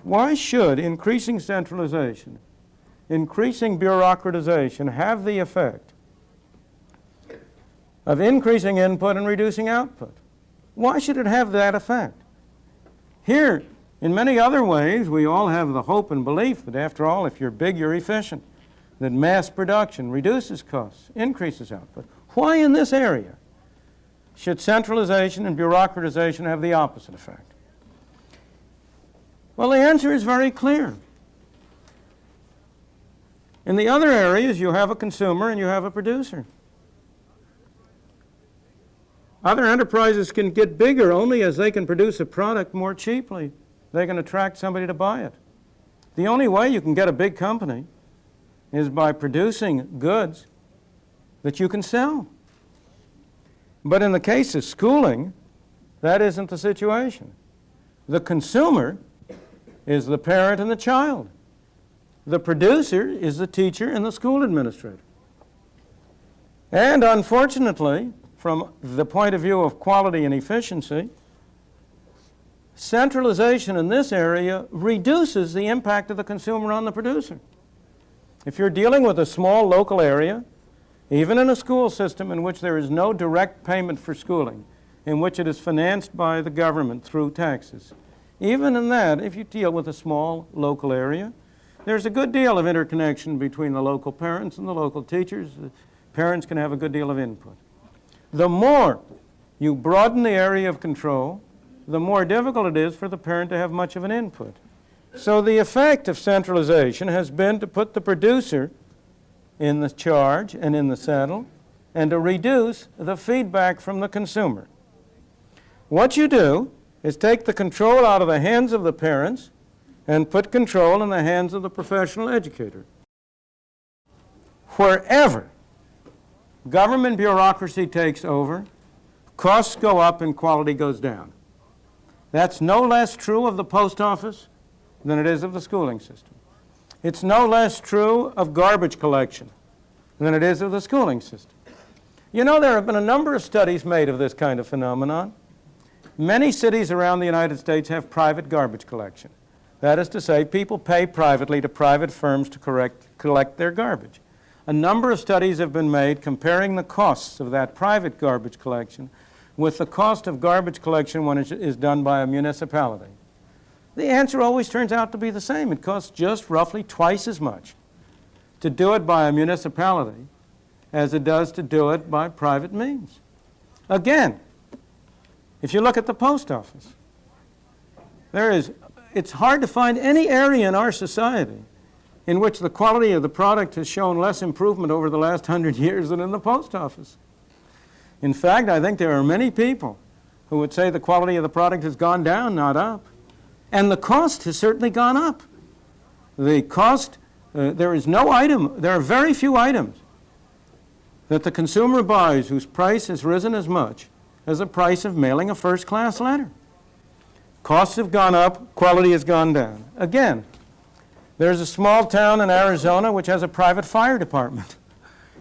Why should increasing centralization, increasing bureaucratization have the effect of increasing input and reducing output? Why should it have that effect? Here, in many other ways, we all have the hope and belief that, after all, if you're big, you're efficient, that mass production reduces costs, increases output. Why in this area should centralization and bureaucratization have the opposite effect? Well, the answer is very clear. In the other areas, you have a consumer and you have a producer. Other enterprises can get bigger only as they can produce a product more cheaply. They can attract somebody to buy it. The only way you can get a big company is by producing goods that you can sell. But in the case of schooling, that isn't the situation. The consumer is the parent and the child. The producer is the teacher and the school administrator. And unfortunately, from the point of view of quality and efficiency, centralization in this area reduces the impact of the consumer on the producer. If you're dealing with a small local area, even in a school system in which there is no direct payment for schooling, in which it is financed by the government through taxes, even in that, if you deal with a small local area, there's a good deal of interconnection between the local parents and the local teachers. The parents can have a good deal of input. The more you broaden the area of control, the more difficult it is for the parent to have much of an input. So the effect of centralization has been to put the producer in the charge and in the saddle, and to reduce the feedback from the consumer. What you do is take the control out of the hands of the parents and put control in the hands of the professional educator. Wherever government bureaucracy takes over, costs go up and quality goes down. That's no less true of the post office than it is of the schooling system. It's no less true of garbage collection than it is of the schooling system. You know, there have been a number of studies made of this kind of phenomenon. Many cities around the United States have private garbage collection. That is to say, people pay privately to private firms to collect their garbage. A number of studies have been made comparing the costs of that private garbage collection with the cost of garbage collection when it is done by a municipality. The answer always turns out to be the same. It costs just roughly twice as much to do it by a municipality as it does to do it by private means. Again, if you look at the post office, it's hard to find any area in our society in which the quality of the product has shown less improvement over the last 100 years than in the post office. In fact, I think there are many people who would say the quality of the product has gone down, not up. And the cost has certainly gone up. The cost, there are very few items that the consumer buys whose price has risen as much as the price of mailing a first-class letter. Costs have gone up, quality has gone down. Again, there's a small town in Arizona which has a private fire department.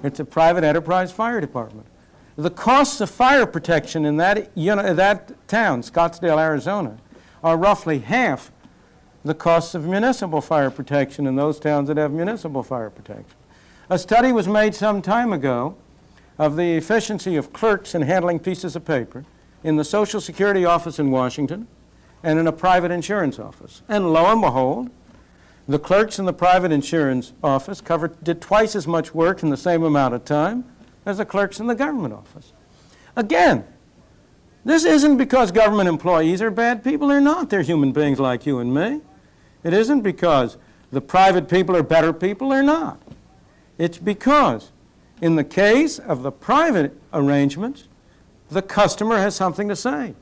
It's a private enterprise fire department. The costs of fire protection in that town, Scottsdale, Arizona, are roughly half the costs of municipal fire protection in those towns that have municipal fire protection. A study was made some time ago of the efficiency of clerks in handling pieces of paper in the Social Security office in Washington and in a private insurance office. And lo and behold, the clerks in the private insurance office did twice as much work in the same amount of time as the clerks in the government office. Again, this isn't because government employees are bad people. They're not. They're human beings like you and me. It isn't because the private people are better people. They're not. It's because in the case of the private arrangements, the customer has something to say.